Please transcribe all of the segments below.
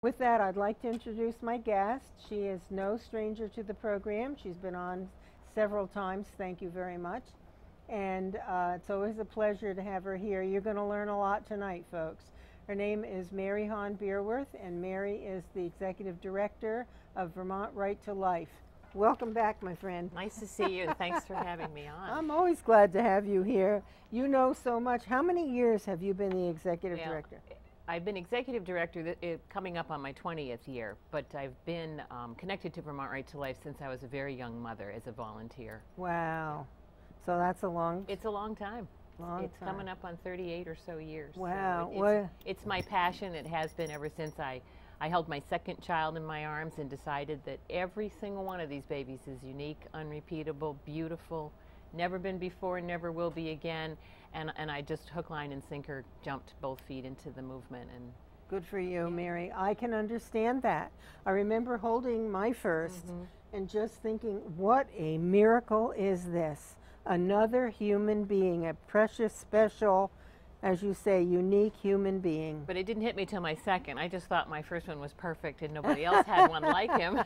With that, I'd like to introduce my guest. She is no stranger to the program. She's been on several times. Thank you very much. And it's always a pleasure to have her here. You're going to learn a lot tonight, folks. Her name is Mary Hahn Beerworth, and Mary is the Executive Director of Vermont Right to Life. Welcome back, my friend. Nice to see you, and thanks for having me on. I'm always glad to have you here. You know so much. How many years have you been the Executive Director? I've been Executive Director coming up on my 20th year, but I've been connected to Vermont Right to Life since I was a very young mother as a volunteer. Wow. So that's a long... It's a long time. It's time. Coming up on 38 or so years. Wow. So it's my passion. It has been ever since I held my second child in my arms and decided that every single one of these babies is unique, unrepeatable, beautiful, never been before, never will be again. And I just hook, line, and sinker jumped both feet into the movement. And good for you, Mary. I can understand that. I remember holding my first and just thinking, what a miracle is this? Another human being, a precious, special, as you say, unique human being. But it didn't hit me till my second. I just thought my first one was perfect and nobody else had one like him.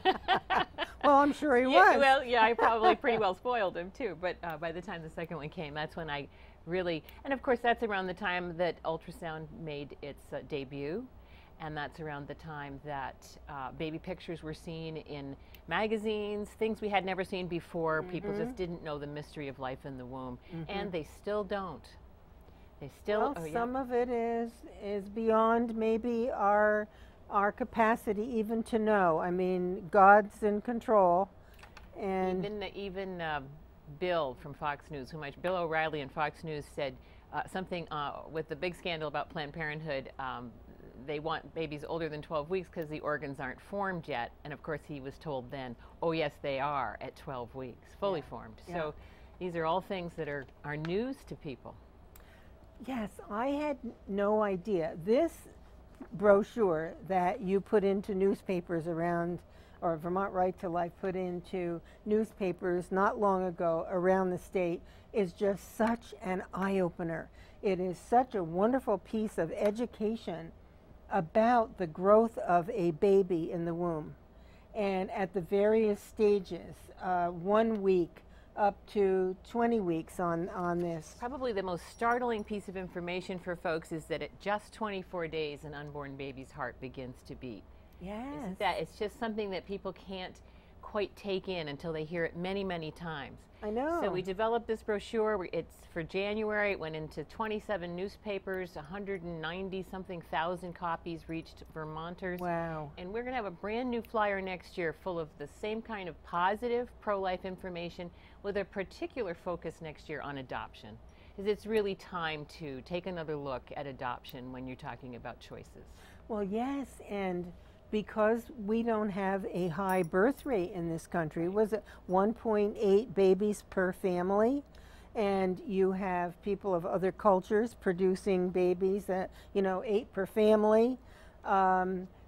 Well, I'm sure he was. Well, yeah, I probably pretty well spoiled him too. But by the time the second one came, that's when I really, and of course that's around the time that ultrasound made its debut. And that's around the time that baby pictures were seen in magazines, things we had never seen before. People just didn't know the mystery of life in the womb. And they still don't. They still, well, some of it is beyond maybe our capacity even to know. I mean, God's in control. And even Bill from Fox News, Bill O'Reilly and Fox News said something with the big scandal about Planned Parenthood. They want babies older than 12 weeks because the organs aren't formed yet. And of course he was told then, oh yes, they are at 12 weeks, fully formed. So these are all things that are news to people. Yes, I had no idea. This brochure that you put into newspapers around, or Vermont Right to Life put into newspapers not long ago around the state, is just such an eye-opener. It is such a wonderful piece of education about the growth of a baby in the womb, and at the various stages, 1 week up to 20 weeks on this. Probably the most startling piece of information for folks is that at just 24 days an unborn baby's heart begins to beat. Yes. Isn't that, it's just something that people can't quite take in until they hear it many, many times. I know. So we developed this brochure. It's for January. It went into 27 newspapers, 190-something thousand copies reached Vermonters. Wow. And we're going to have a brand new flyer next year full of the same kind of positive pro-life information with a particular focus next year on adoption. Because it's really time to take another look at adoption when you're talking about choices. Well, yes, and because we don't have a high birth rate in this country, was it 1.8 babies per family? And you have people of other cultures producing babies at, 8 per family.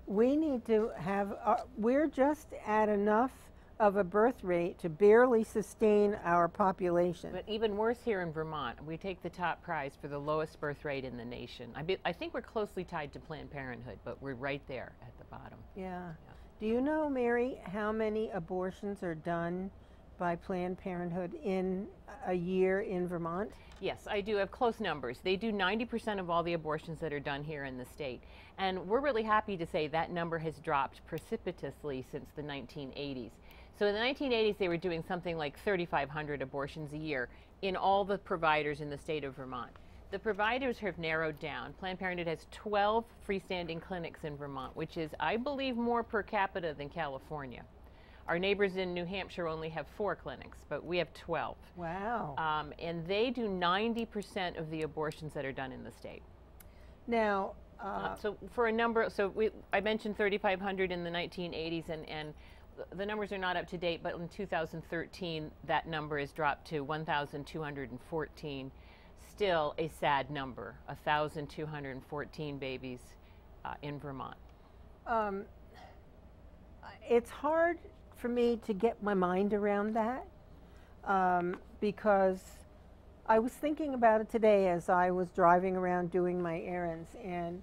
We need to have, we're just at enough of a birth rate to barely sustain our population. But even worse here in Vermont, we take the top prize for the lowest birth rate in the nation. I think we're closely tied to Planned Parenthood, but we're right there at the bottom. Yeah. Do you know, Mary, how many abortions are done by Planned Parenthood in a year in Vermont? Yes, I do have close numbers. They do 90% of all the abortions that are done here in the state. And we're really happy to say that number has dropped precipitously since the 1980s. So in the 1980s, they were doing something like 3,500 abortions a year in all the providers in the state of Vermont. The providers have narrowed down. Planned Parenthood has 12 freestanding clinics in Vermont, which is, I believe, more per capita than California. Our neighbors in New Hampshire only have 4 clinics, but we have 12. Wow. And they do 90% of the abortions that are done in the state. Now, so for a number, I mentioned 3,500 in the 1980s, and the numbers are not up to date, but in 2013, that number has dropped to 1,214. Still a sad number, 1,214 babies in Vermont. It's hard for me to get my mind around that because I was thinking about it today as I was driving around doing my errands and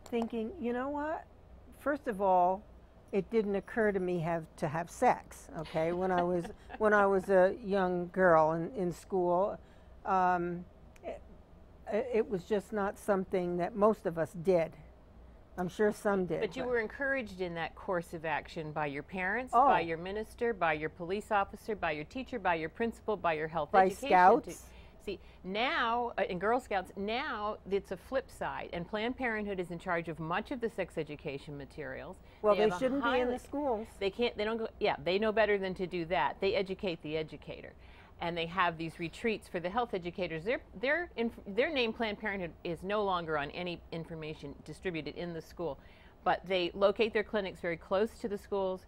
thinking, you know what? first of all, it didn't occur to me to have sex. Okay, when I was a young girl in school, it was just not something that most of us did. I'm sure some did. But you were encouraged in that course of action by your parents, Oh. by your minister, by your police officer, by your teacher, by your principal, by your health By education. scouts. See, now, in Girl Scouts, now it's a flip side, and Planned Parenthood is in charge of much of the sex education materials. Well, they have a shouldn't be in highly- the schools. They can't, they don't go, yeah, they know better than to do that. They educate the educator. And they have these retreats for the health educators. Their name, Planned Parenthood, is no longer on any information distributed in the school. But they locate their clinics very close to the schools,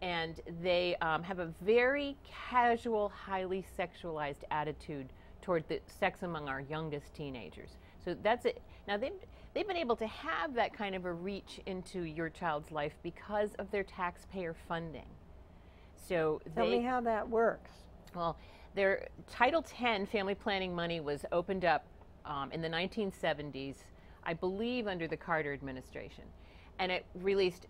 and they have a very casual, highly sexualized attitude toward the sex among our youngest teenagers. So that's it. Now, they've been able to have that kind of a reach into your child's life because of their taxpayer funding. So Tell me how that works. well, their Title X family planning money was opened up in the 1970s, I believe under the Carter administration. And it released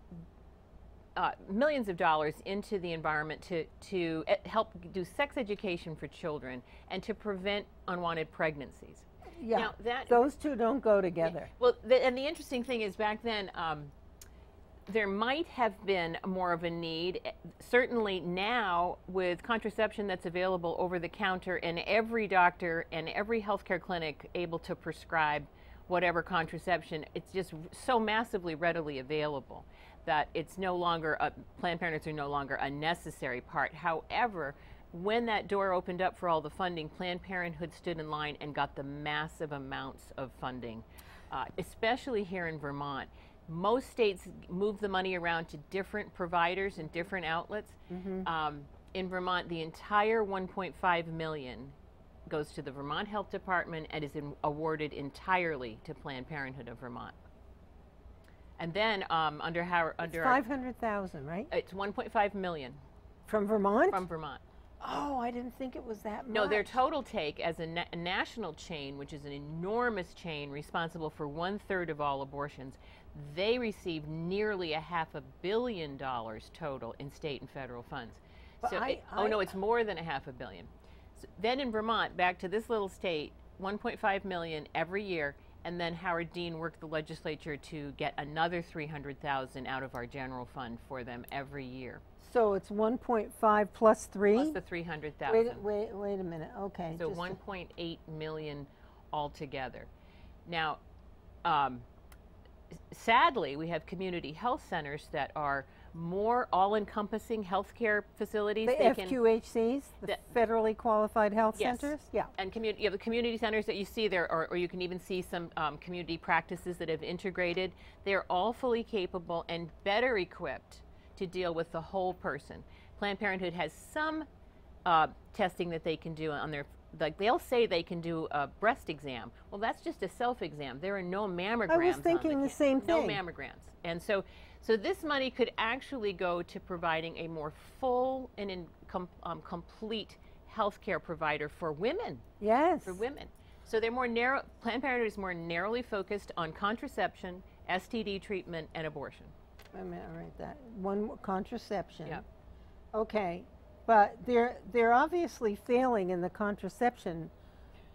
millions of dollars into the environment to help do sex education for children and to prevent unwanted pregnancies. Yeah, Now, those two don't go together. Well, and the interesting thing is back then, there might have been more of a need. Certainly now, with contraception that's available over the counter and every doctor and every healthcare clinic able to prescribe whatever contraception, it's just so massively readily available that it's no longer, Planned Parenthoods are no longer a necessary part. However, when that door opened up for all the funding, Planned Parenthood stood in line and got the massive amounts of funding, especially here in Vermont. Most states move the money around to different providers and different outlets. In Vermont, the entire $1.5 million goes to the Vermont Health Department and is awarded entirely to Planned Parenthood of Vermont. And then under 500,000, right? It's 1.5 million From Vermont? from Vermont. Oh, I didn't think it was that much. No, their total take as a national chain, which is an enormous chain responsible for 1/3 of all abortions, they receive nearly $500 million total in state and federal funds. But So, no, it's more than $500 million. So then in Vermont, back to this little state, 1.5 million every year, and then Howard Dean worked the legislature to get another 300,000 out of our general fund for them every year. So it's 1.5 plus 3? Plus the 300,000. Wait a minute. Okay. So just 1.8 million altogether. Now, sadly, we have community health centers that are more all-encompassing healthcare facilities. the FQHCs, the federally qualified health Yes. centers? Yeah. And you have the community centers that you see there, or you can even see some community practices that have integrated. They're all fully capable and better equipped to deal with the whole person. Planned Parenthood has some testing that they can do on their, like they'll say they can do a breast exam. Well, that's just a self-exam. There are no mammograms. I was thinking the same No thing. mammograms. And so this money could actually go to providing a more full and complete healthcare provider for women. Yes. For women. So they're more narrow. Planned Parenthood is more narrowly focused on contraception, STD treatment, and abortion. Wait a minute, I'll write that. One contraception. Yeah. Okay, but they're obviously failing in the contraception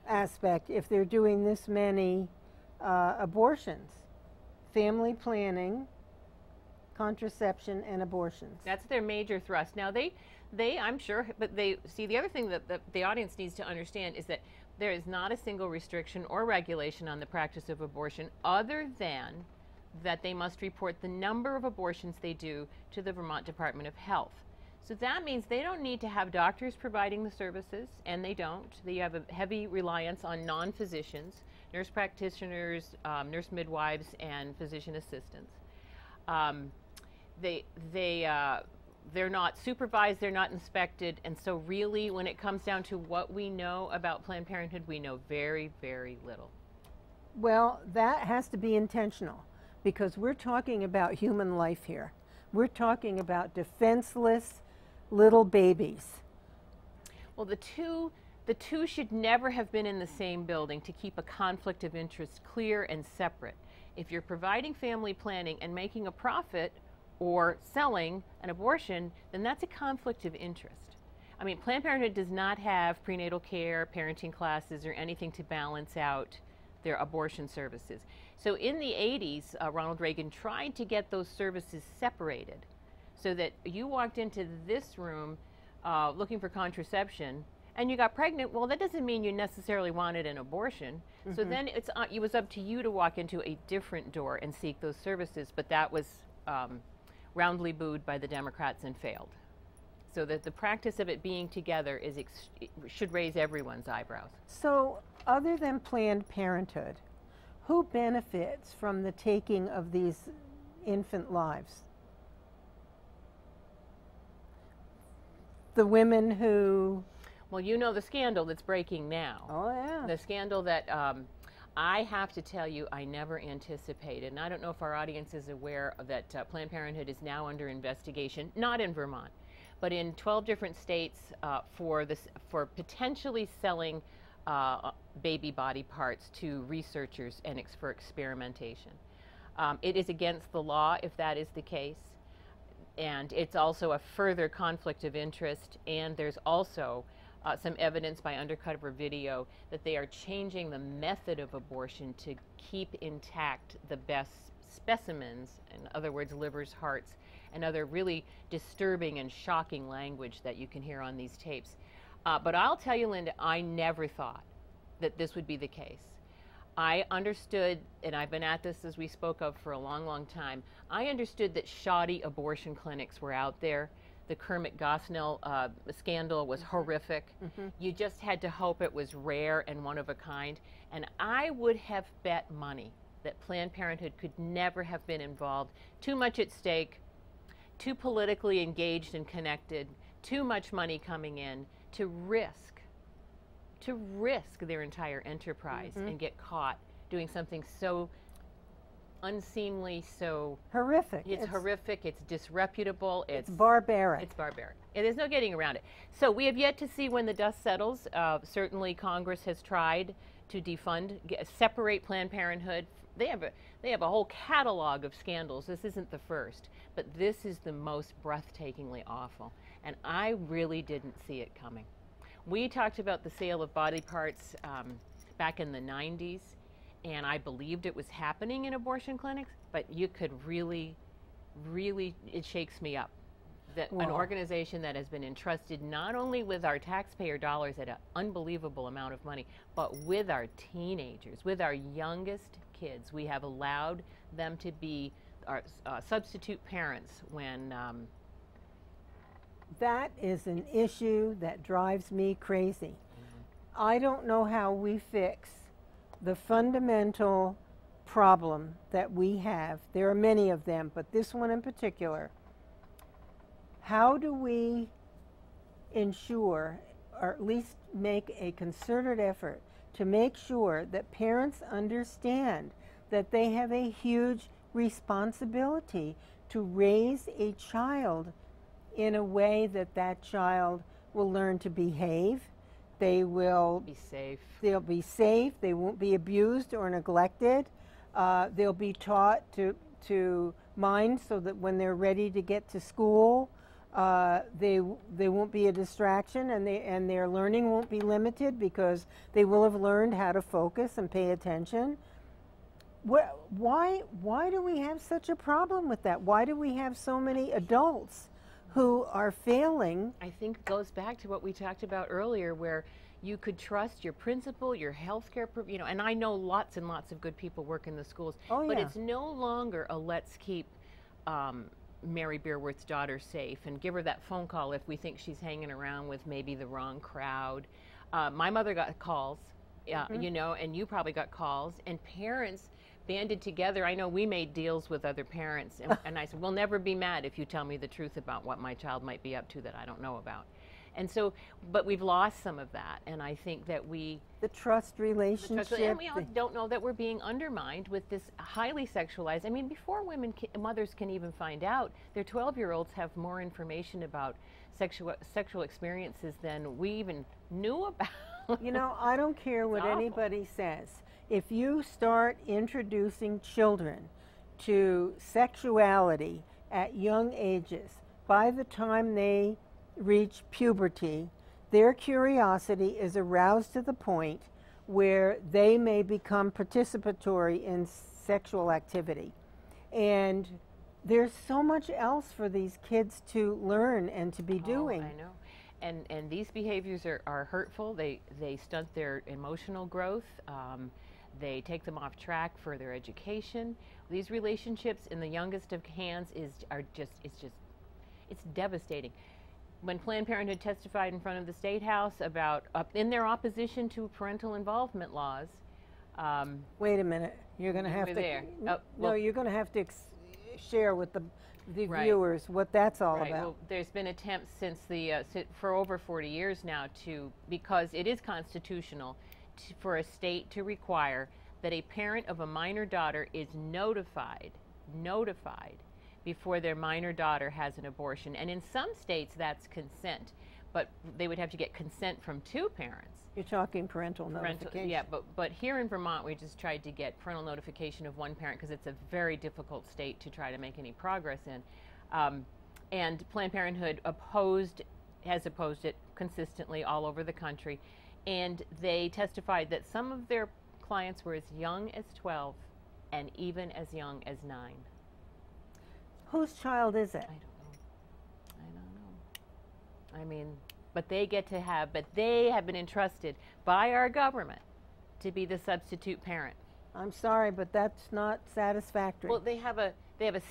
aspect if they're doing this many abortions. Family planning, contraception, and abortions. That's their major thrust. Now I'm sure, but the other thing that the audience needs to understand is that there is not a single restriction or regulation on the practice of abortion other than that they must report the number of abortions they do to the Vermont Department of Health. So that means they don't need to have doctors providing the services, and they don't. They have a heavy reliance on non-physicians, nurse practitioners, nurse midwives, and physician assistants. They're not supervised, they're not inspected, and so really when it comes down to what we know about Planned Parenthood, we know very, very little. Well, that has to be intentional because we're talking about human life here. We're talking about defenseless little babies. Well, the two should never have been in the same building to keep a conflict of interest clear and separate. If you're providing family planning and making a profit or selling an abortion, then that's a conflict of interest. I mean, Planned Parenthood does not have prenatal care, parenting classes, or anything to balance out their abortion services. So in the 80s, Ronald Reagan tried to get those services separated so that you walked into this room looking for contraception and you got pregnant. Well, that doesn't mean you necessarily wanted an abortion. So then it was up to you to walk into a different door and seek those services, but that was roundly booed by the Democrats and failed. So that the practice of it being together should raise everyone's eyebrows. So other than Planned Parenthood, who benefits from the taking of these infant lives? The women who... Well, you know the scandal that's breaking now. Oh, yeah. The scandal that I have to tell you I never anticipated. And I don't know if our audience is aware that Planned Parenthood is now under investigation, not in Vermont, but in 12 different states for potentially selling baby body parts to researchers and for experimentation. It is against the law if that is the case, and it's also a further conflict of interest, and there's also some evidence by undercover video that they are changing the method of abortion to keep intact the best specimens, in other words, livers, hearts, and other really disturbing and shocking language that you can hear on these tapes. But I'll tell you, Linda, I never thought that this would be the case. I understood, and I've been at this as we spoke of for a long, long time, I understood that shoddy abortion clinics were out there. The Kermit Gosnell scandal was horrific. You just had to hope it was rare and one of a kind. And I would have bet money that Planned Parenthood could never have been involved. Too much at stake, too politically engaged and connected, too much money coming in to risk their entire enterprise and get caught doing something so unseemly, so horrific. It's horrific, it's disreputable, it's barbaric. It's barbaric. And there's no getting around it. So we have yet to see when the dust settles. Certainly Congress has tried to defund, separate Planned Parenthood. They have a whole catalog of scandals. This isn't the first, but this is the most breathtakingly awful. And I really didn't see it coming. We talked about the sale of body parts back in the 90s, and I believed it was happening in abortion clinics, but you could really, it shakes me up that an organization that has been entrusted not only with our taxpayer dollars at an unbelievable amount of money, but with our teenagers, with our youngest kids. We have allowed them to be our substitute parents when... That is an issue that drives me crazy. I don't know how we fix the fundamental problem that we have. There are many of them, but this one in particular. How do we ensure, or at least make a concerted effort to make sure that parents understand that they have a huge responsibility to raise a child in a way that that child will learn to behave, they will be safe. They'll be safe, they won't be abused or neglected, they'll be taught to mind so that when they're ready to get to school, they won't be a distraction, and their learning won't be limited because they will have learned how to focus and pay attention. Why do we have such a problem with that? Why do we have so many adults who are failing? I think it goes back to what we talked about earlier, where you could trust your principal, your healthcare, and I know lots and lots of good people work in the schools, but it's no longer a let's keep Mary Beerworth's daughter safe and give her that phone call if we think she's hanging around with maybe the wrong crowd. My mother got calls, you know, and you probably got calls, and parents banded together. I know we made deals with other parents, and I said, we'll never be mad if you tell me the truth about what my child might be up to that I don't know about. And so, but we've lost some of that, and I think that the trust relationship, and we don't know that we're being undermined with this highly sexualized. I mean, before mothers can even find out, their 12-year-olds have more information about sexual experiences than we even knew about. You know, I don't care what awful. anybody says. If you start introducing children to sexuality at young ages, by the time they reach puberty, their curiosity is aroused to the point where they may become participatory in sexual activity. And there's so much else for these kids to learn and to be doing. I know. And these behaviors are hurtful. They stunt their emotional growth. They take them off track for their education. These relationships in the youngest of hands it's devastating. When Planned Parenthood testified in front of the State House about in their opposition to parental involvement laws. Wait a minute. You're going to have to. There. No, you're going to have to share with the Right. viewers what that's all Right. about. Well, there's been attempts since for over 40 years now because it is constitutional for a state to require that a parent of a minor daughter is notified before their minor daughter has an abortion. And in some states that's consent, but they would have to get consent from two parents. You're talking parental notification. Yeah, but here in Vermont, we just tried to get parental notification of one parent because it's a very difficult state to try to make any progress in. And Planned Parenthood has opposed it consistently all over the country. And they testified that some of their clients were as young as 12 and even as young as 9. Whose child is it? I don't know. I mean, but they have been entrusted by our government to be the substitute parent. I'm sorry, but that's not satisfactory. Well, they have a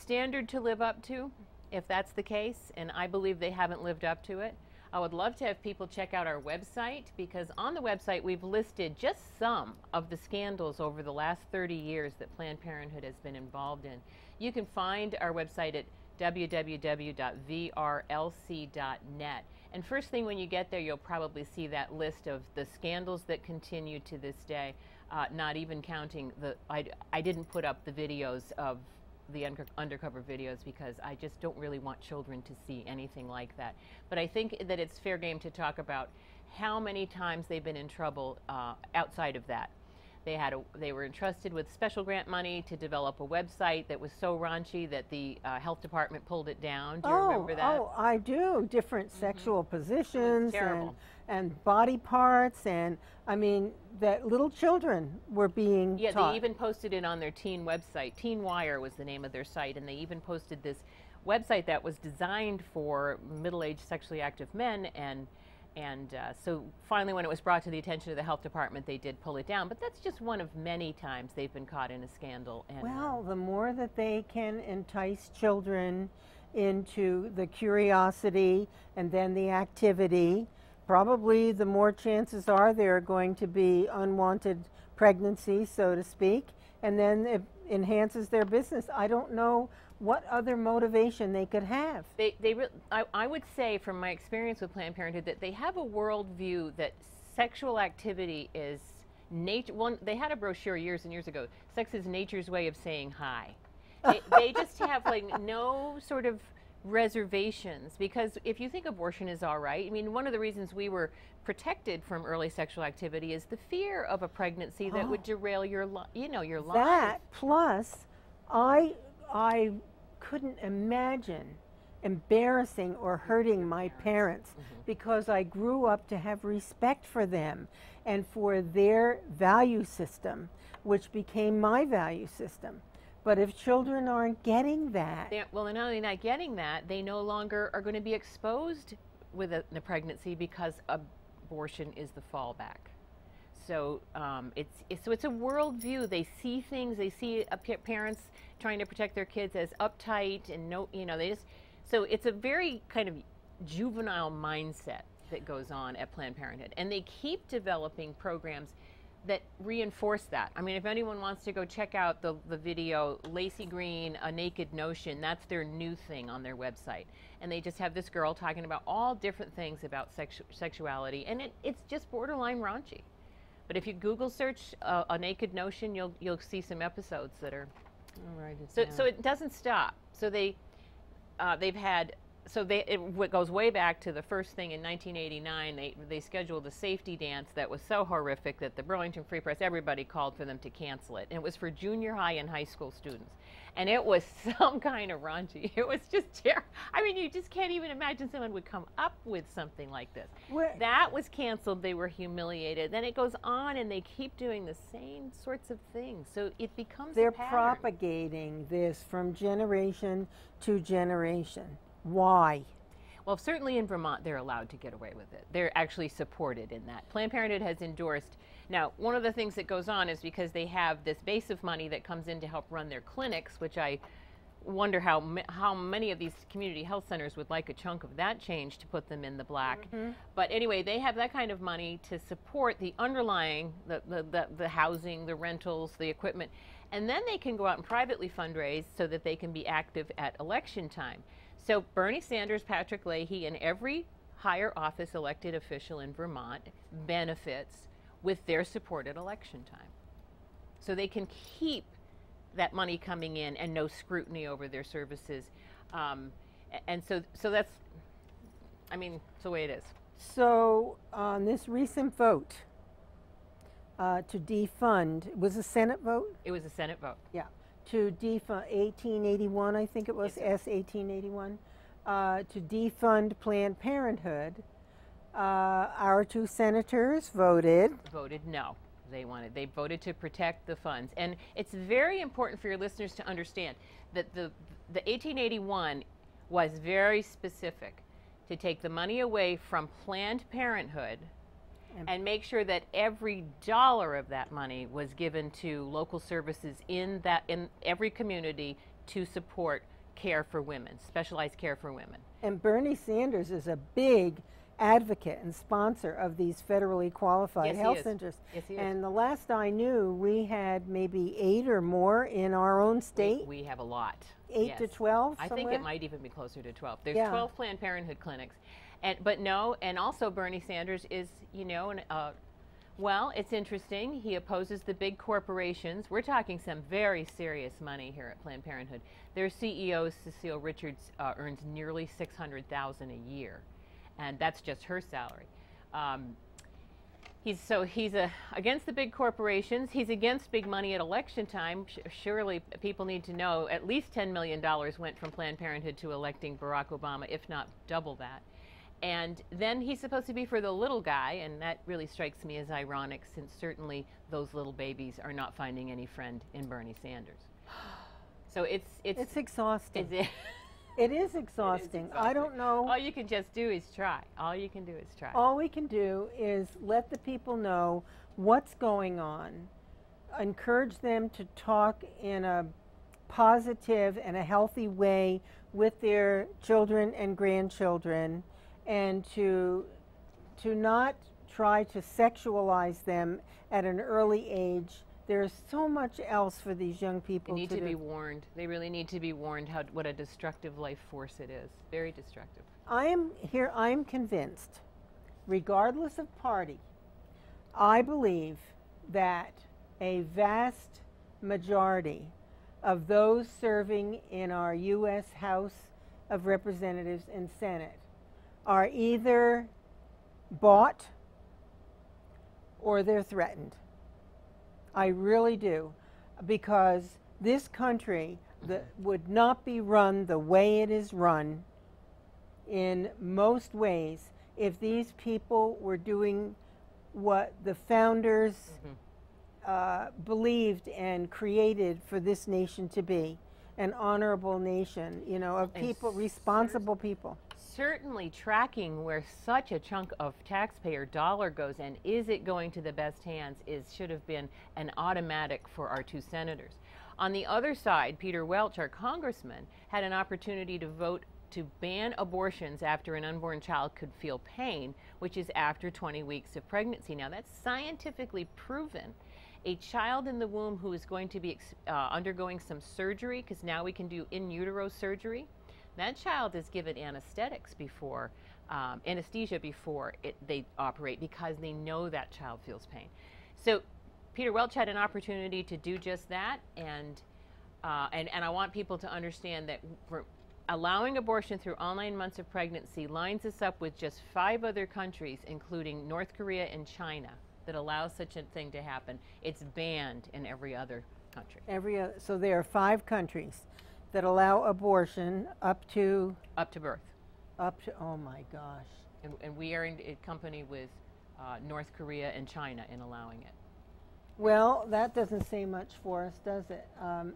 standard to live up to, if that's the case, and I believe they haven't lived up to it. I would love to have people check out our website, because on the website we've listed just some of the scandals over the last 30 years that Planned Parenthood has been involved in. You can find our website at www.vrlc.net. And first thing when you get there, you'll probably see that list of the scandals that continue to this day, not even counting I didn't put up the videos of the undercover videos because I just don't really want children to see anything like that. But I think that it's fair game to talk about how many times they've been in trouble outside of that. They were entrusted with special grant money to develop a website that was so raunchy that the health department pulled it down. Do you remember that? Oh, I do. Different sexual positions terrible. and body parts, and I mean that little children were being taught. They even posted it on their teen website. Teen Wire was the name of their site, and they even posted this website that was designed for middle-aged sexually active men, and so finally when it was brought to the attention of the health department, they did pull it down. But that's just one of many times they've been caught in a scandal. And, well, the more that they can entice children into the curiosity and then the activity, probably the more chances are there are going to be unwanted pregnancies, so to speak, and then it enhances their business. I don't know what other motivation they could have. I would say from my experience with Planned Parenthood that they have a worldview that sexual activity is nature. They had a brochure years and years ago, sex is nature's way of saying hi. They just have like no sort of reservations, because if you think abortion is all right, I mean, one of the reasons we were protected from early sexual activity is the fear of a pregnancy that would derail your life. That plus, I couldn't imagine embarrassing or hurting my parents because I grew up to have respect for them and for their value system, which became my value system. But if children aren't getting that... They're not only not getting that, they no longer are going to be exposed with a pregnancy because abortion is the fallback. So it's a worldview. They see things. They see parents trying to protect their kids as uptight and so it's a very kind of juvenile mindset that goes on at Planned Parenthood, and they keep developing programs that reinforce that. I mean, if anyone wants to go check out the video, Lacey Green, A Naked Notion, that's their new thing on their website. And they just have this girl talking about all different things about sexuality, and it's just borderline raunchy. But if you Google search A Naked Notion, you'll see some episodes that are... All right, so it doesn't stop. So they've had it goes way back to the first thing in 1989. They scheduled a safety dance that was so horrific that the Burlington Free Press, everybody called for them to cancel it. And it was for junior high and high school students. And it was some kind of raunchy. It was just terrible. I mean, you just can't even imagine someone would come up with something like this. That was canceled. They were humiliated. Then it goes on, and they keep doing the same sorts of things. So it becomes They're a pattern. propagating this from generation to generation. Why? Well, certainly in Vermont, they're allowed to get away with it. They're actually supported in that. Planned Parenthood has endorsed. Now, one of the things that goes on is because they have this base of money that comes in to help run their clinics, which I wonder how many of these community health centers would like a chunk of that change to put them in the black. But anyway, they have that kind of money to support the underlying, the housing, the rentals, the equipment. And then they can go out and privately fundraise so that they can be active at election time. So Bernie Sanders, Patrick Leahy, and every higher office elected official in Vermont benefits with their support at election time. So they can keep that money coming in and no scrutiny over their services. And so that's, I mean, it's the way it is. So on this recent vote to defund, it was a Senate vote? It was a Senate vote. Yeah. To defund 1881, I think it was, Yes, S 1881, to defund Planned Parenthood. Our two senators voted No. They voted to protect the funds. And it's very important for your listeners to understand that the 1881 was very specific to take the money away from Planned Parenthood and make sure that every dollar of that money was given to local services in every community to support care for women, specialized care for women. And Bernie Sanders is a big advocate and sponsor of these federally qualified health centers. Yes, he is. And the last I knew, we had maybe 8 or more in our own state. We have a lot. 8 to 12 I somewhere? think it might even be closer to 12. There's 12 Planned Parenthood clinics. And also Bernie Sanders is, well, it's interesting. He opposes the big corporations. We're talking some very serious money here at Planned Parenthood. Their CEO, Cecile Richards, earns nearly $600,000 a year. And that's just her salary. He's against the big corporations. He's against big money at election time. Surely people need to know at least $10 million went from Planned Parenthood to electing Barack Obama, if not double that. And then he's supposed to be for the little guy, and that really strikes me as ironic, since certainly those little babies are not finding any friend in Bernie Sanders. So it's exhausting. It is exhausting. I don't know. All you can just do is try. All you can do is try. All we can do is let the people know what's going on, encourage them to talk in a positive and a healthy way with their children and grandchildren, and to not try to sexualize them at an early age. There's so much else for these young people to do. They need to be warned. They really need to be warned what a destructive life force it is. Very destructive. I'm convinced, regardless of party, I believe that a vast majority of those serving in our U.S. House of Representatives and Senate are either bought or they're threatened. I really do, because this country would not be run the way it is run in most ways if these people were doing what the founders believed and created for this nation to be, an honorable nation, of people, responsible people. Certainly tracking where such a chunk of taxpayer dollar goes, and is it going to the best hands, should have been an automatic for our two senators. On the other side, Peter Welch, our congressman, had an opportunity to vote to ban abortions after an unborn child could feel pain, which is after 20 weeks of pregnancy. Now, that's scientifically proven. A child in the womb who is going to be undergoing some surgery, because now we can do in utero surgery, that child is given anesthesia before they operate, because they know that child feels pain. So Peter Welch had an opportunity to do just that, and I want people to understand that allowing abortion through online months of pregnancy lines us up with just 5 other countries, including North Korea and China, that allow such a thing to happen. It's banned in every other country. So there are 5 countries that allow abortion up to birth. Oh my gosh. And we are in company with North Korea and China in allowing it. Well, that doesn't say much for us, does it?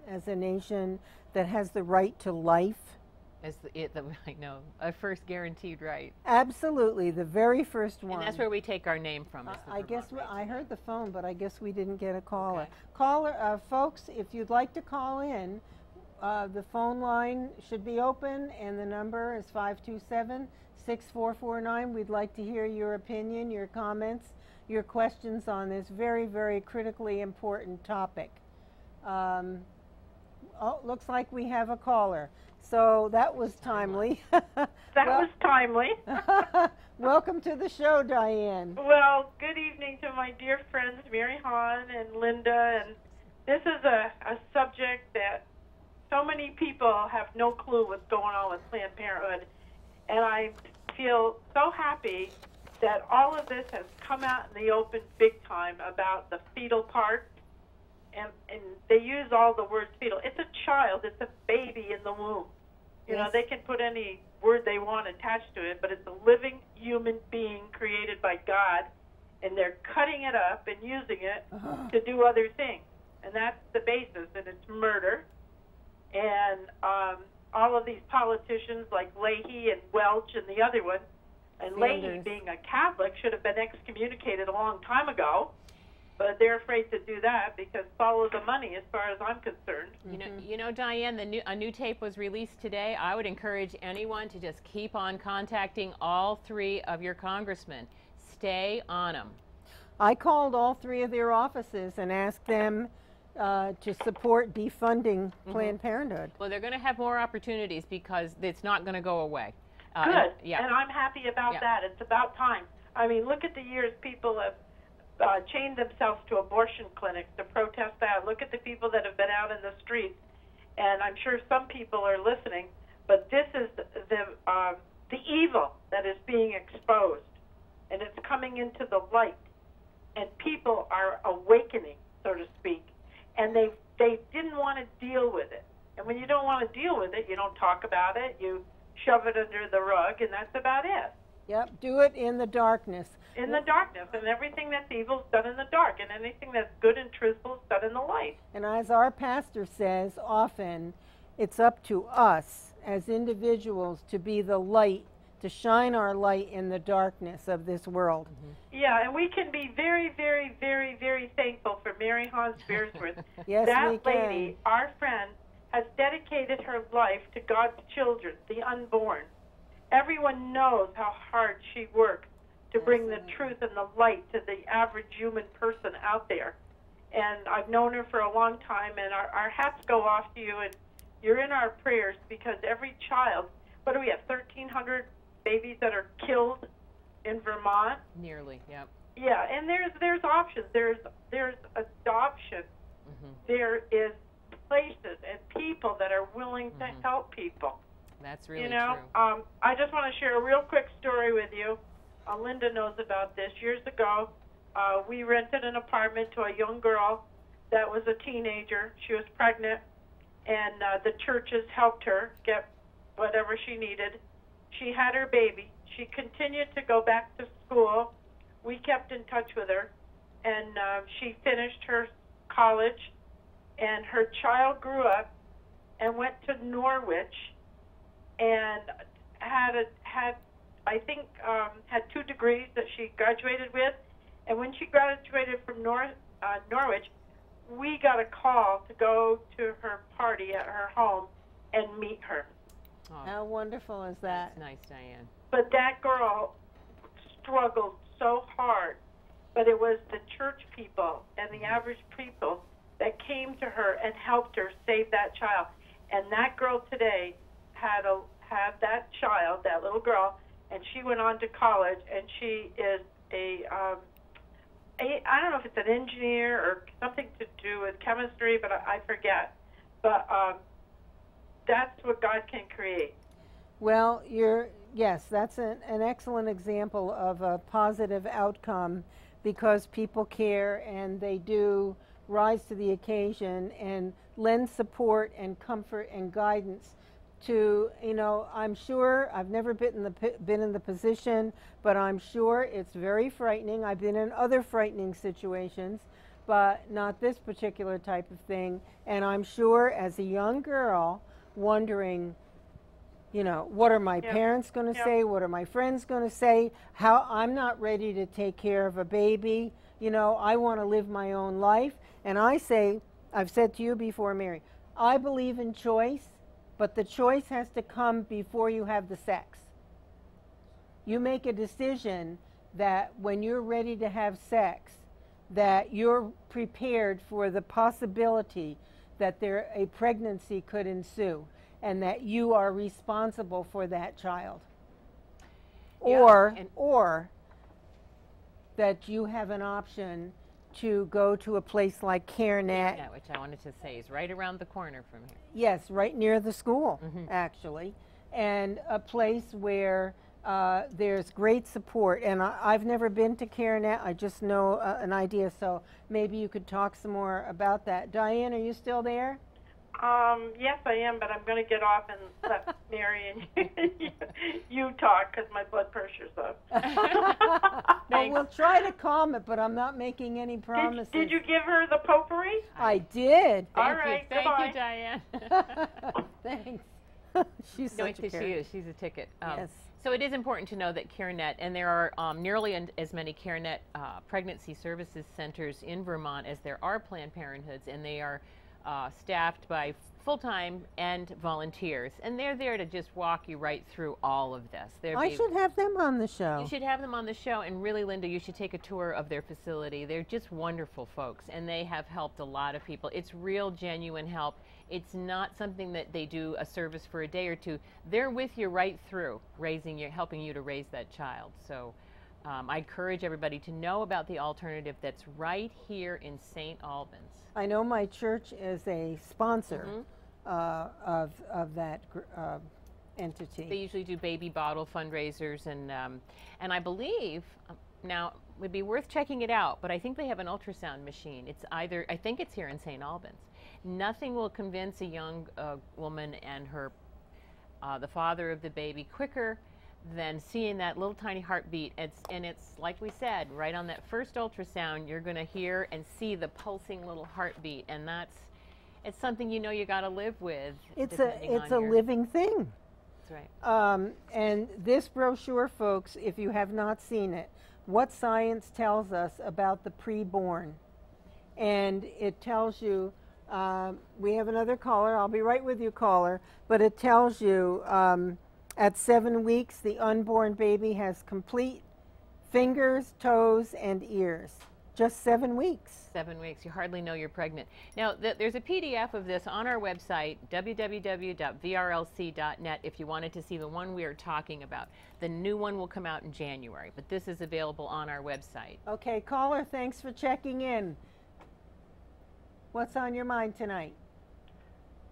As a nation that has the right to life. I know, a first guaranteed right. Absolutely, the very first one. And that's where we take our name from. I guess I heard the phone, but I guess we didn't get a caller. Okay. Caller, folks, if you'd like to call in, the phone line should be open, and the number is 527-6449. We'd like to hear your opinion, your comments, your questions on this very, very critically important topic. Oh, looks like we have a caller. So that was timely. That was timely. Welcome to the show, Diane. Well, good evening to my dear friends, Mary Hahn and Linda. And this is a subject that so many people have no clue what's going on with Planned Parenthood. And I feel so happy that all of this has come out in the open big time about the fetal part. And they use all the words fetal. It's a child. It's a baby in the womb. You know, they can put any word they want attached to it, but it's a living human being created by God, and they're cutting it up and using it to do other things. And that's the basis, and it's murder. And all of these politicians like Leahy and Welch and the other one, and Leahy, being a Catholic, should have been excommunicated a long time ago. But they're afraid to do that because follow the money, as far as I'm concerned. You know, Diane, a new tape was released today. I would encourage anyone to just keep on contacting all 3 of your congressmen. Stay on them. I called all 3 of their offices and asked them to support defunding Planned Parenthood. Well, they're going to have more opportunities because it's not going to go away. Good, and I'm happy about that. It's about time. I mean, look at the years people have chained themselves to abortion clinics to protest that. Look at the people that have been out in the streets, and I'm sure some people are listening. But this is the evil that is being exposed, and it's coming into the light, and people are awakening, so to speak, and they didn't want to deal with it. And when you don't want to deal with it, you don't talk about it. You shove it under the rug, and that's about it. Yep, do it in the darkness. In the darkness, and everything that's evil is done in the dark, and anything that's good and truthful is done in the light. And as our pastor says often, it's up to us as individuals to be the light, to shine our light in the darkness of this world. Yeah, and we can be very, very, very, very thankful for Mary Hans Beersworth. Yes, that we can. lady, our friend, has dedicated her life to God's children, the unborn. Everyone knows how hard she works to bring the truth and the light to the average human person out there. And I've known her for a long time, and our hats go off to you, and you're in our prayers because every child, what do we have, 1,300 babies that are killed in Vermont? Nearly, yep. Yeah, and there's options. There's adoption. There is places and people that are willing to help people. That's really true. I just want to share a real quick story with you. Linda knows about this. Years ago, we rented an apartment to a young girl that was a teenager. She was pregnant, and the churches helped her get whatever she needed. She had her baby. She continued to go back to school. We kept in touch with her, and she finished her college, and her child grew up and went to Norwich and had 2 degrees that she graduated with. And when she graduated from Norwich, we got a call to go to her party at her home and meet her. Oh, how wonderful is that? That's nice, Diane. But that girl struggled so hard. But it was the church people and the average people that came to her and helped her save that child. And that girl today had that child, that little girl, and she went on to college, and she is I don't know if it's an engineer or something to do with chemistry, but I forget. But that's what God can create. Well, yes, that's an excellent example of a positive outcome because people care and they do rise to the occasion and lend support and comfort and guidance to, I'm sure, I've never been in the position, but I'm sure it's very frightening. I've been in other frightening situations, but not this particular type of thing. And I'm sure as a young girl wondering, what are my parents going to say? What are my friends going to say? How I'm not ready to take care of a baby. I want to live my own life. And I say, I've said to you before, Mary, I believe in choice, but the choice has to come before you have the sex. You make a decision that when you're ready to have sex, that you're prepared for the possibility that a pregnancy could ensue and that you are responsible for that child. Or that you have an option to go to a place like CareNet. Yeah, which I wanted to say is right around the corner from here. Yes, right near the school, actually. And a place where there's great support. And I've never been to CareNet. I just know an idea. So maybe you could talk some more about that. Diane, are you still there? Yes, I am, but I'm going to get off and let Mary and you talk because my blood pressure's up. Well, we'll try to calm it, but I'm not making any promises. Did you give her the potpourri? I did. All right, Thank you, Diane. Thanks. She's such a she is. She's a ticket. Yes. So it is important to know that CareNet, and there are nearly as many CareNet pregnancy services centers in Vermont as there are Planned Parenthoods, and they are staffed by full-time and volunteers, and they're there to just walk you right through all of this. I should have them on the show. You should have them on the show, and really, Linda, you should take a tour of their facility. They're just wonderful folks, and they have helped a lot of people. It's real, genuine help. It's not something that they do a service for a day or two. They're with you right through, helping you to raise that child. So I encourage everybody to know about the alternative that's right here in St. Albans. I know my church is a sponsor of that entity. They usually do baby bottle fundraisers, and I believe now it would be worth checking it out. But I think they have an ultrasound machine. I think it's here in St. Albans. Nothing will convince a young woman and the father of the baby quicker than seeing that little tiny heartbeat. And it's like we said, right on that first ultrasound, you're going to hear and see the pulsing little heartbeat, and it's something you got to live with. It's a living thing. That's right. And this brochure, folks, if you have not seen it, what science tells us about the preborn, and it tells you. We have another caller. I'll be right with you, caller. But it tells you. At 7 weeks, the unborn baby has complete fingers, toes, and ears. Just 7 weeks. 7 weeks. You hardly know you're pregnant. Now, there's a PDF of this on our website, www.vrlc.net, if you wanted to see the one we are talking about. The new one will come out in January, but this is available on our website. Okay, caller, thanks for checking in. What's on your mind tonight?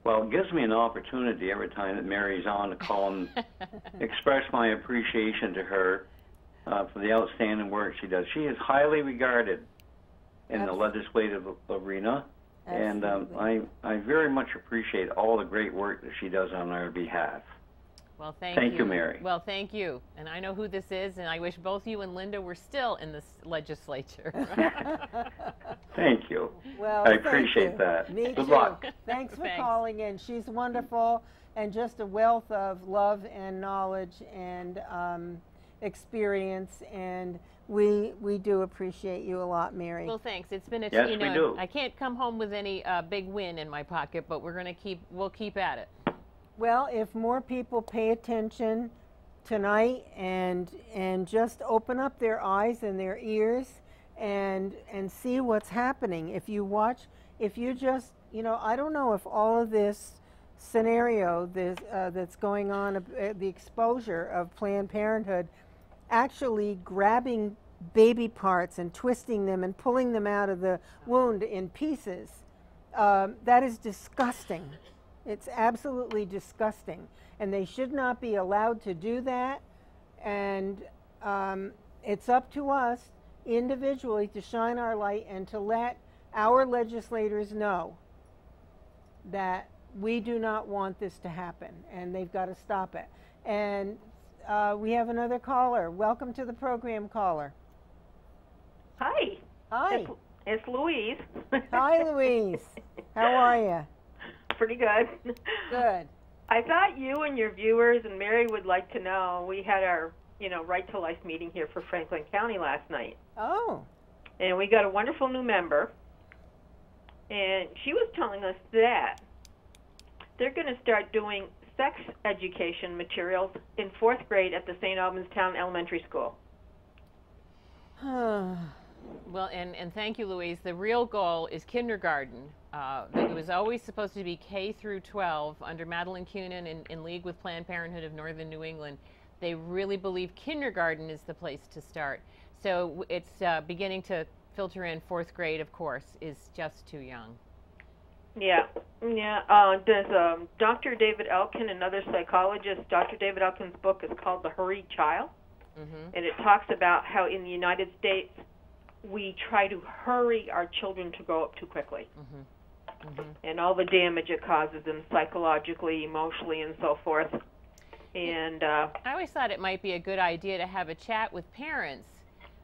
Well, it gives me an opportunity every time that Mary's on to call and express my appreciation to her for the outstanding work she does. She is highly regarded in the legislative arena, Absolutely. and I very much appreciate all the great work that she does on our behalf. Well, thank you, Mary. Well, thank you. And I know who this is, and I wish both you and Linda were still in this legislature. Thank you. Well, I appreciate that. Me Good too. luck. Thanks for calling in. She's wonderful and just a wealth of love and knowledge and experience, and we do appreciate you a lot, Mary. Well, thanks. It's been Yes, we do. I can't come home with any big win in my pocket, but we'll keep at it. Well, if more people pay attention tonight and just open up their eyes and their ears and see what's happening. If you just, I don't know if all of this scenario that's going on, the exposure of Planned Parenthood, actually grabbing baby parts and twisting them and pulling them out of the wound in pieces, that is disgusting. It's absolutely disgusting, and they should not be allowed to do that. And it's up to us individually to shine our light and to let our legislators know that we do not want this to happen, and they've got to stop it. And we have another caller. Welcome to the program, caller. Hi. Hi. It's Louise. Hi, Louise. How are you? Pretty good. Good. I thought you and your viewers and Mary would like to know, we had our, Right to Life meeting here for Franklin County last night. Oh. And we got a wonderful new member. And she was telling us that they're going to start doing sex education materials in 4th grade at the St. Albans Town Elementary School. Well, and thank you, Louise. The real goal is kindergarten. It was always supposed to be K through 12 under Madeline Kunin in league with Planned Parenthood of Northern New England. They really believe kindergarten is the place to start. So it's beginning to filter in. 4th grade, of course, is just too young. Yeah. There's Dr. David Elkin, another psychologist. Dr. David Elkin's book is called The Hurried Child. And it talks about how in the United States we try to hurry our children to grow up too quickly. And all the damage it causes them psychologically, emotionally, and so forth. And I always thought it might be a good idea to have a chat with parents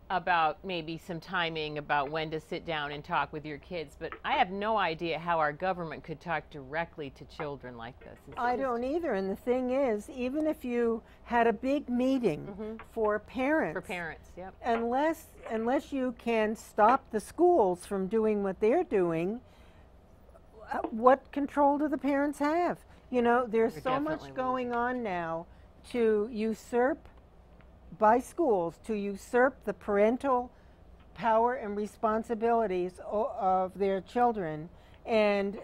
about maybe some timing about when to sit down and talk with your kids, but I have no idea how our government could talk directly to children like this. I don't either, and the thing is, even if you had a big meeting for parents, yep. unless you can stop the schools from doing what they're doing, what control do the parents have? There's so much going on now to usurp by schools to usurp the parental power and responsibilities of their children, and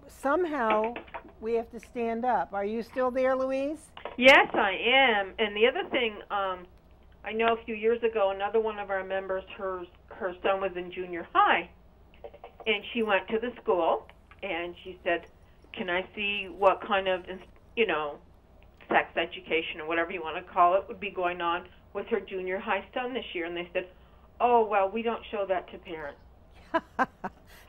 somehow we have to stand up. Are you still there, Louise? Yes, I am. And the other thing, I know a few years ago, another one of our members, her son was in junior high, and she went to the school, and she said, can I see what kind of, sex education or whatever you want to call it would be going on with her junior high son this year? And they said, oh, well, we don't show that to parents.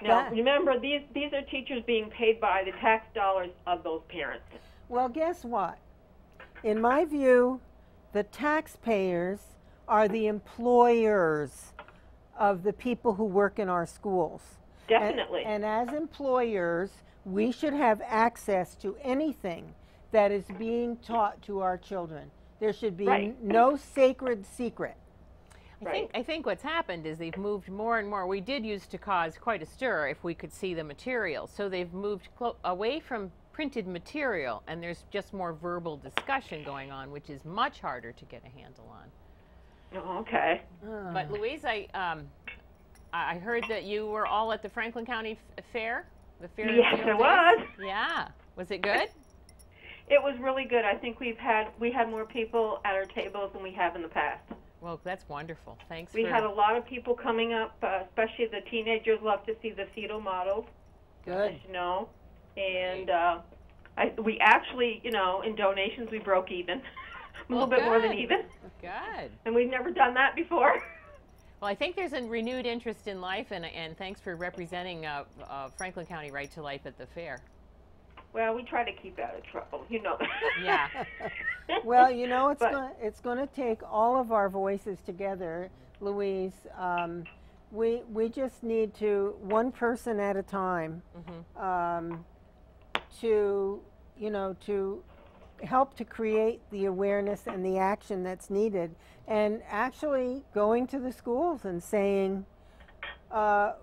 Now, remember, these are teachers being paid by the tax dollars of those parents. Well, guess what? In my view, the taxpayers are the employers of the people who work in our schools. Definitely. And as employers, we should have access to anything that is being taught to our children. There should be no sacred secret. I think what's happened is they've moved more and more. We did used to cause quite a stir if we could see the material. So they've moved away from printed material, and there's just more verbal discussion going on, which is much harder to get a handle on. Oh, okay. But Louise, I heard that you were all at the Franklin County Fair. The fair. Yes, it was. Yeah. Was it good? It was really good. I think we had more people at our tables than we have in the past. Well, that's wonderful. Thanks. We had a lot of people coming up, especially the teenagers love to see the fetal models. Good. As you know. And we actually, in donations, we broke even. A little bit more than even. Good. And we've never done that before. Well, I think there's a renewed interest in life, and thanks for representing Franklin County Right to Life at the fair. Well, we try to keep out of trouble, Yeah. Well, it's going to take all of our voices together, Louise. We just need to, one person at a time, to help to create the awareness and the action that's needed, and actually going to the schools and saying,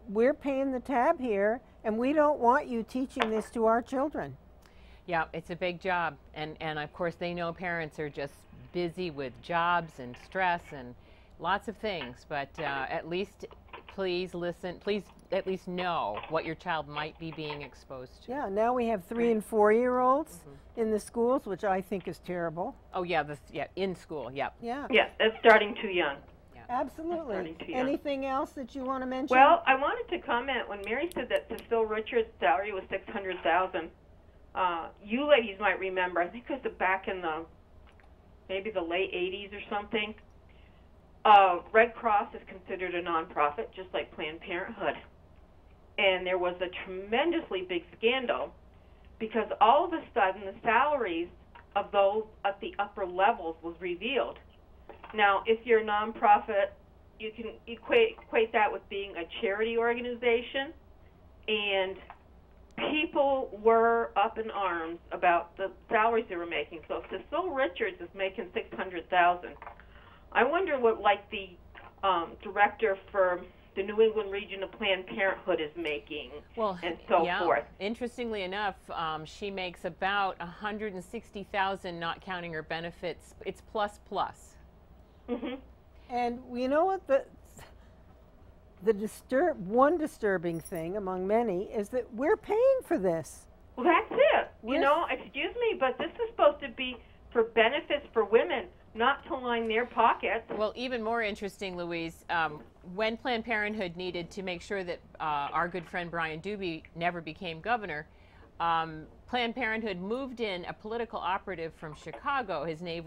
we're paying the tab here, and we don't want you teaching this to our children. Yeah, it's a big job, and of course they know parents are just busy with jobs and stress and lots of things, but at least please listen, please at least know what your child might be being exposed to. Yeah, now we have 3- and 4-year-olds in the schools, which I think is terrible. Oh yeah, in school, yep. Yeah. Yeah, that's starting too young. Yeah. Absolutely. Anything else that you want to mention? Well, I wanted to comment when Mary said that Cecile Richards' salary was $600,000. You ladies might remember, I think it was back in maybe the late 80s or something. Red Cross is considered a nonprofit, just like Planned Parenthood. And there was a tremendously big scandal because all of a sudden the salaries of those at the upper levels was revealed. Now, if you're a nonprofit, you can equate that with being a charity organization, and people were up in arms about the salaries they were making. So if Cecile Richards is making $600,000, I wonder what, like, the director for the New England region of Planned Parenthood is making, and so forth. Interestingly enough, she makes about $160,000, not counting her benefits. It's plus. Mm-hmm. And you know what, one disturbing thing among many is that we're paying for this. Well, that's it. You know, excuse me, but this is supposed to be for benefits for women, not to line their pockets. Well, even more interesting, Louise, when Planned Parenthood needed to make sure that our good friend Brian Doobie never became governor, Planned Parenthood moved in a political operative from Chicago. His name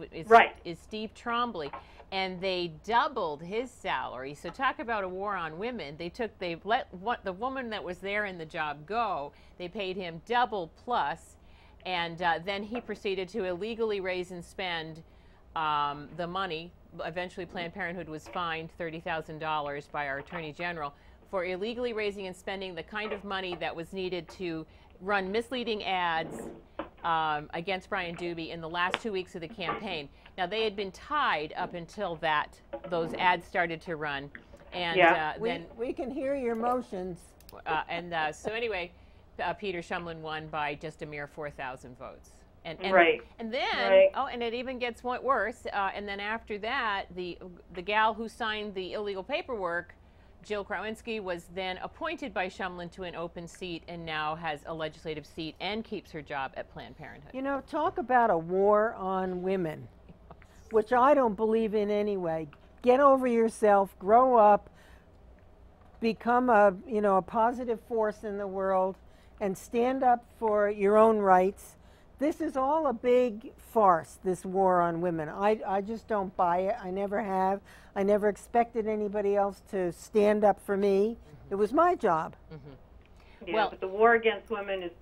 is Steve Trombley, and they doubled his salary. So talk about a war on women. They let the woman that was there in the job go. They paid him double plus, and then he proceeded to illegally raise and spend the money. Eventually, Planned Parenthood was fined $30,000 by our Attorney General for illegally raising and spending the kind of money that was needed to run misleading ads against Brian Doobie in the last 2 weeks of the campaign. Now, they had been tied up until those ads started to run. And then we can hear your motions. So anyway, Peter Shumlin won by just a mere 4,000 votes. And then, and it even gets worse. And then after that, the gal who signed the illegal paperwork, Jill Krawinski, was then appointed by Shumlin to an open seat and now has a legislative seat and keeps her job at Planned Parenthood. You know, talk about a war on women, which I don't believe in anyway. Get over yourself, grow up, become a positive force in the world, and stand up for your own rights. This is all a big farce, this war on women. I just don't buy it. I never have. I never expected anybody else to stand up for me. Mm-hmm. It was my job. Mm-hmm. Yeah, but the war against women is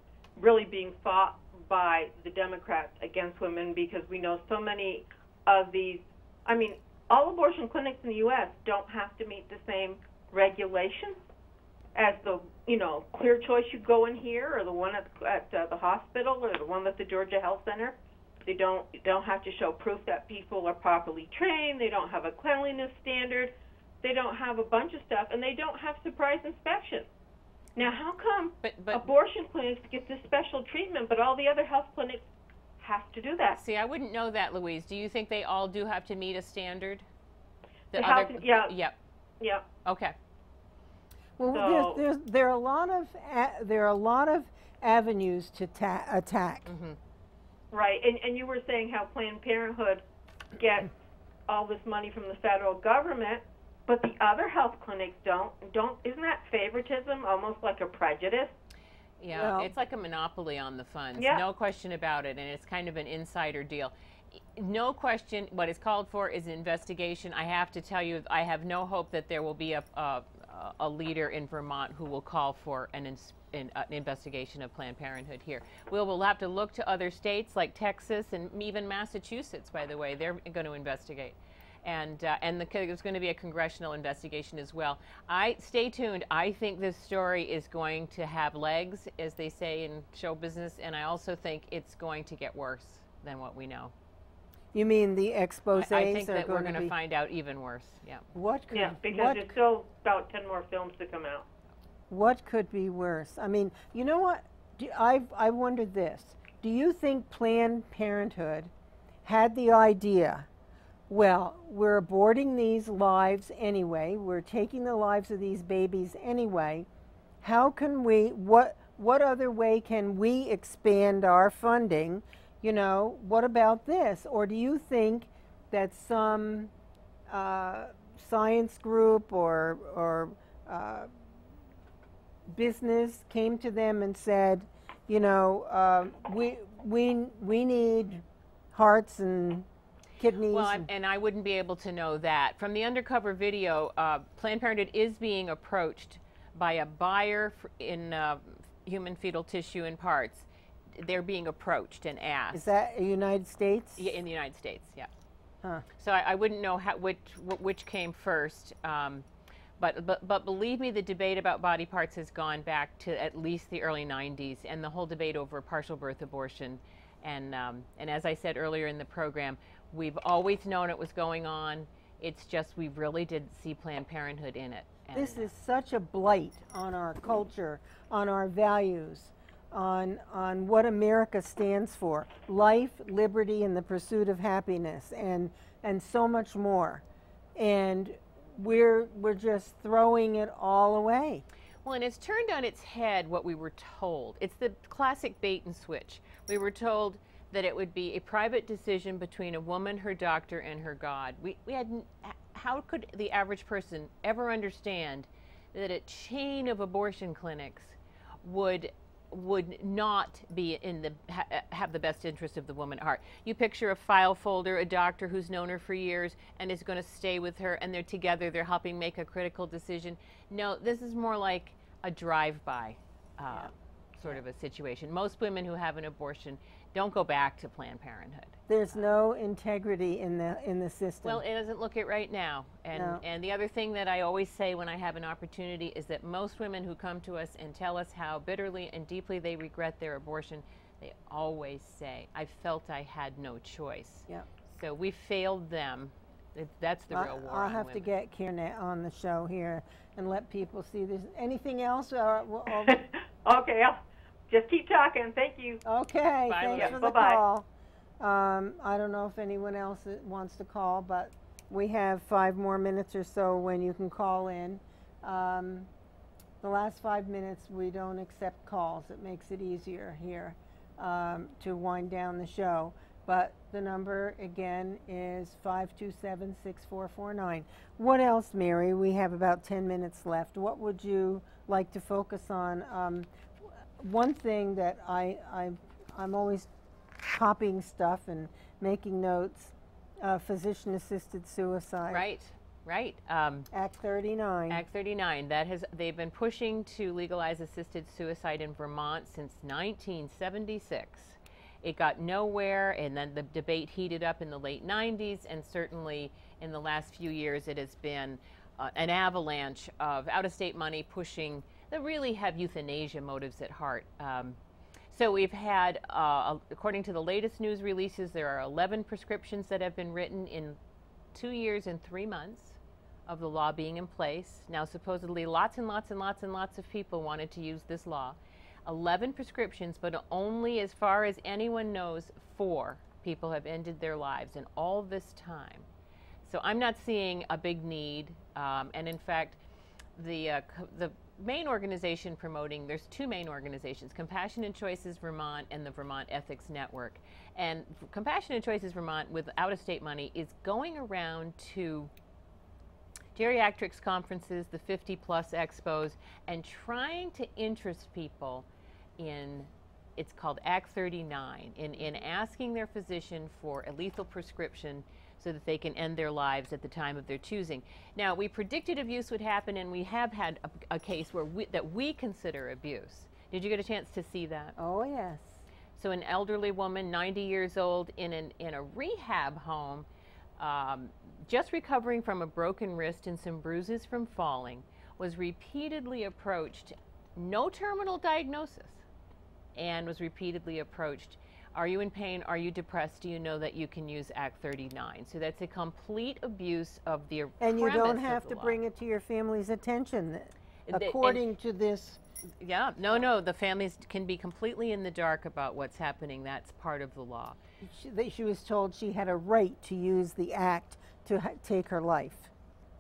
really being fought by the Democrats against women because we know so many of these, I mean, all abortion clinics in the U.S. don't have to meet the same regulations as the, Clear Choice you go in here, or the one at the hospital, or the one at the Georgia Health Center. They don't have to show proof that people are properly trained. They don't have a cleanliness standard. They don't have a bunch of stuff, and they don't have surprise inspections. Now, how come abortion clinics get this special treatment, but all the other health clinics have to do that? See, I wouldn't know that, Louise. Do you think they all do have to meet a standard? Yeah. Okay. Well, So, there are a lot of avenues to attack. Mm-hmm. Right, and you were saying how Planned Parenthood gets all this money from the federal government, but the other health clinics don't. Isn't that favoritism, almost like a prejudice? Yeah, it's like a monopoly on the funds. Yeah. No question about it, and it's kind of an insider deal. No question, what is called for is an investigation. I have to tell you, I have no hope that there will be a leader in Vermont who will call for an investigation of Planned Parenthood here. We'll have to look to other states like Texas and even Massachusetts, by the way. They're going to investigate. And there's going to be a congressional investigation as well. Stay tuned. I think this story is going to have legs, as they say in show business, and I also think it's going to get worse than what we know. You mean the exposés? I think that we're going to find out even worse. Yeah. Because there's still about 10 more films to come out. What could be worse? I mean, you know what? I wondered this. Do you think Planned Parenthood had the idea, well, we're aborting these lives anyway, we're taking the lives of these babies anyway, how can what other way can we expand our funding? What about this? Or do you think that some science group or business came to them and said, you know, we need hearts and kidneys. Well, and I wouldn't be able to know that. From the undercover video, Planned Parenthood is being approached by a buyer in human fetal tissue and parts. They're being approached and asked. Is that United States? Yeah, in the United States, yeah. Huh. So I wouldn't know which came first. But believe me, the debate about body parts has gone back to at least the early 90s, and the whole debate over partial birth abortion. And as I said earlier in the program, we've always known it was going on. It's just we really didn't see Planned Parenthood in it. And this is such a blight on our culture, on our values, on what America stands for: life, liberty, and the pursuit of happiness, and so much more. And we're just throwing it all away. Well, and it's turned on its head what we were told. It's the classic bait and switch. We were told that it would be a private decision between a woman, her doctor, and her God. How could the average person ever understand that a chain of abortion clinics would not be have the best interest of the woman at heart? You picture a file folder, a doctor who's known her for years and is going to stay with her, and they're together, they're helping make a critical decision. No, this is more like a drive-by sort of a situation. Most women who have an abortion don't go back to Planned Parenthood. There's no integrity in the system. Well, it doesn't look it right now. And the other thing that I always say when I have an opportunity is that most women who come to us and tell us how bitterly and deeply they regret their abortion, they always say, I felt I had no choice. Yeah. So we failed them. That's the real war. I'll have to get Karen on the show here and let people see this. Anything else? Okay, I'll just keep talking. Thank you. Okay, Bye, thanks for the Bye-bye. call. I don't know if anyone else wants to call, but we have 5 more minutes or so when you can call in. The last 5 minutes we don't accept calls. It makes it easier here to wind down the show. But the number again is 527-6449. What else, Mary? We have about 10 minutes left. What would you like to focus on? One thing that I'm always copying stuff and making notes, physician-assisted suicide. Right. Act 39. Act 39. They've been pushing to legalize assisted suicide in Vermont since 1976. It got nowhere, and then the debate heated up in the late 90s, and certainly in the last few years it has been an avalanche of out-of-state money pushing that really have euthanasia motives at heart. So we've had, according to the latest news releases, there are 11 prescriptions that have been written in 2 years and 3 months of the law being in place. Now, supposedly lots and lots and lots and lots of people wanted to use this law. 11 prescriptions, but only, as far as anyone knows, 4 people have ended their lives in all this time. So I'm not seeing a big need, and in fact, the main organization promoting, there's 2 main organizations, Compassionate Choices Vermont and the Vermont Ethics Network. And Compassionate Choices Vermont, with out-of-state money, is going around to geriatrics conferences, the 50-plus expos, and trying to interest people in, it's called Act 39, in asking their physician for a lethal prescription so that they can end their lives at the time of their choosing. Now, we predicted abuse would happen, and we have had a case where that we consider abuse. Did you get a chance to see that? Oh, yes. So an elderly woman, 90 years old, in a rehab home, just recovering from a broken wrist and some bruises from falling, was repeatedly approached, no terminal diagnosis, and was repeatedly approached, are you in pain? Are you depressed? Do you know that you can use Act 39? So that's a complete abuse of the premise. And you don't have to bring it to your family's attention, according to this. Yeah, no, the families can be completely in the dark about what's happening. That's part of the law. She was told she had a right to use the act to take her life.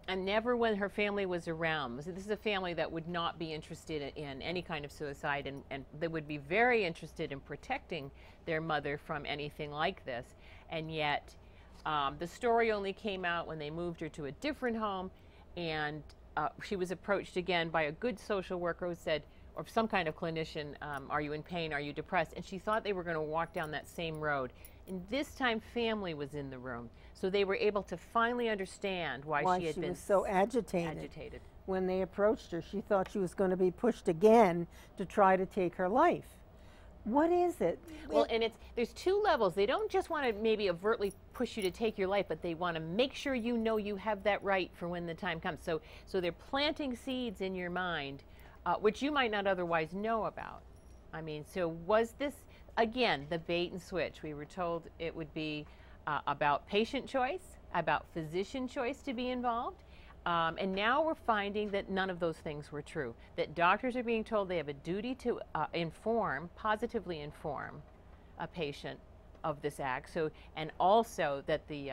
And never when her family was around. This is a family that would not be interested in any kind of suicide, and they would be very interested in protecting their mother from anything like this. And yet, the story only came out when they moved her to a different home, and she was approached again by a good social worker who said, or some kind of clinician, are you in pain, are you depressed? And she thought they were going to walk down that same road. And this time family was in the room. So they were able to finally understand why she had been was so agitated. agitated. When they approached her, she thought she was going to be pushed again to try to take her life. What is it? Well, and there's two levels. They don't just want to maybe overtly push you to take your life, but they want to make sure you know you have that right for when the time comes. So they're planting seeds in your mind, which you might not otherwise know about. I mean, so was this, again, the bait and switch? We were told it would be about patient choice, about physician choice to be involved. And now we're finding that none of those things were true. That doctors are being told they have a duty to positively inform a patient of this act. So, and also that the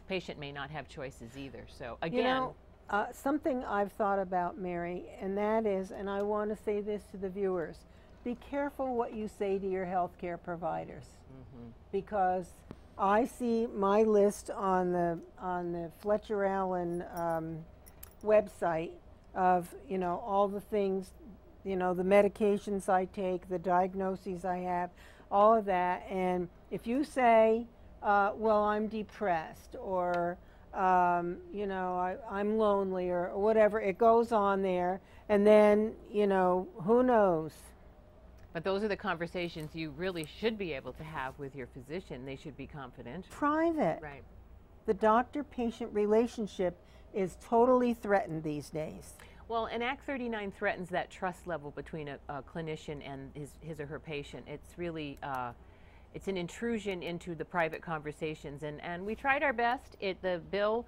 patient may not have choices either. So again, you know, something I've thought about, Mary, and that is, and I want to say this to the viewers: be careful what you say to your healthcare providers, because I see my list on the Fletcher Allen website of, you know, all the things, you know, the medications I take, the diagnoses I have, all of that. And if you say, well, I'm depressed, or you know, I'm lonely, or whatever, it goes on there, and then, you know, who knows? but those are the conversations you really should be able to have with your physician. They should be confidential. Private. Right. The doctor-patient relationship is totally threatened these days. Well, and Act 39 threatens that trust level between a clinician and his or her patient. It's really, it's an intrusion into the private conversations, and we tried our best. The bill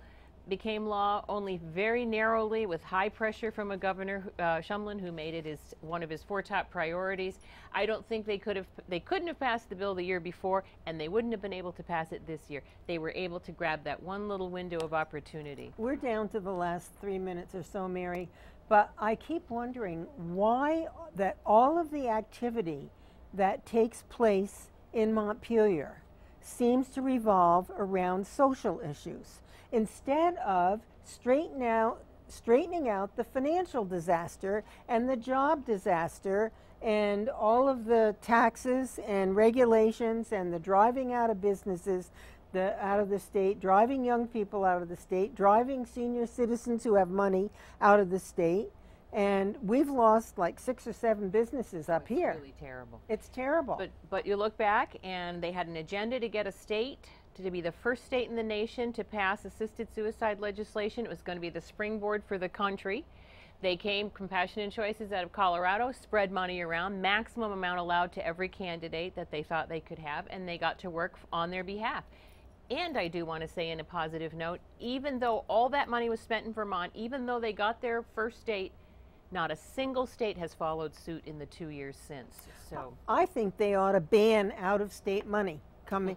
became law only very narrowly, with high pressure from a Governor Shumlin, who made it one of his 4 top priorities. I don't think they couldn't have passed the bill the year before, and they wouldn't have been able to pass it this year. They were able to grab that one little window of opportunity. We're down to the last 3 minutes or so, Mary, but I keep wondering why that all of the activity that takes place in Montpelier seems to revolve around social issues, instead of straightening out the financial disaster and the job disaster and all of the taxes and regulations and the driving out of businesses out of the state, driving young people out of the state, driving senior citizens who have money out of the state. And we've lost like 6 or 7 businesses up here. It's really terrible. It's terrible. But you look back, and they had an agenda to get a state to be the first state in the nation to pass assisted suicide legislation. It was going to be the springboard for the country. They came, Compassion & Choices out of Colorado, spread money around, maximum amount allowed to every candidate that they thought they could have, and they got to work on their behalf. And I do want to say, in a positive note, even though all that money was spent in Vermont, even though they got their first state, not a single state has followed suit in the 2 years since. So I think they ought to ban out-of-state money coming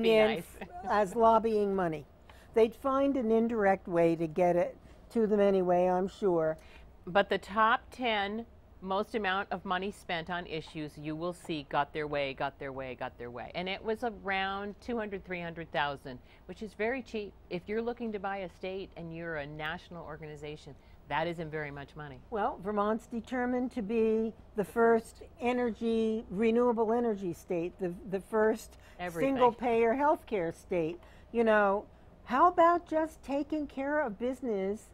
in nice? as lobbying money. They'd find an indirect way to get it to them anyway, I'm sure. But the top 10 most amount of money spent on issues, you will see, got their way, got their way, got their way. And it was around 200, 300,000, which is very cheap. If you're looking to buy a state and you're a national organization, that isn't very much money. Well, Vermont's determined to be the first renewable energy state, the first single-payer health care state. You know, how about just taking care of business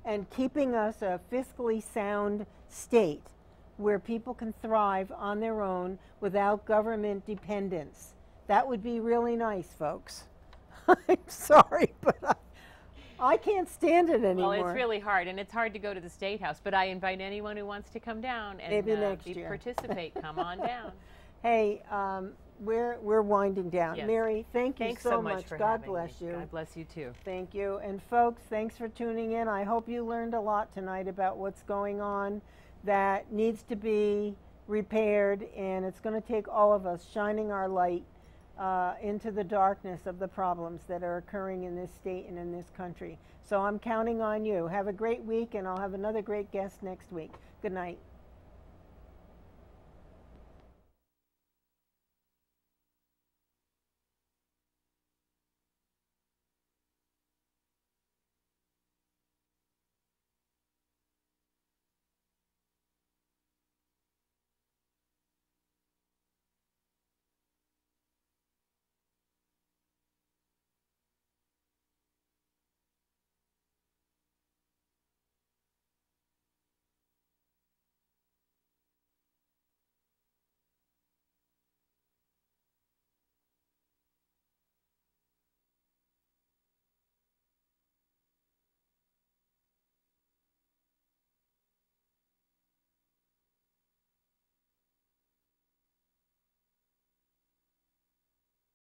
and keeping us a fiscally sound state where people can thrive on their own without government dependence? That would be really nice, folks. I'm sorry, but I can't stand it anymore. Well, it's really hard, and it's hard to go to the State House, but I invite anyone who wants to come down and maybe next year participate. Come on down. Hey, we're winding down. Yes. Mary, thanks so much. For God having bless me. you. God bless you too. Thank you. And folks, thanks for tuning in. I hope you learned a lot tonight about what's going on that needs to be repaired, and it's going to take all of us shining our light into the darkness of the problems that are occurring in this state and in this country. So I'm counting on you. Have a great week, and I'll have another great guest next week. Good night.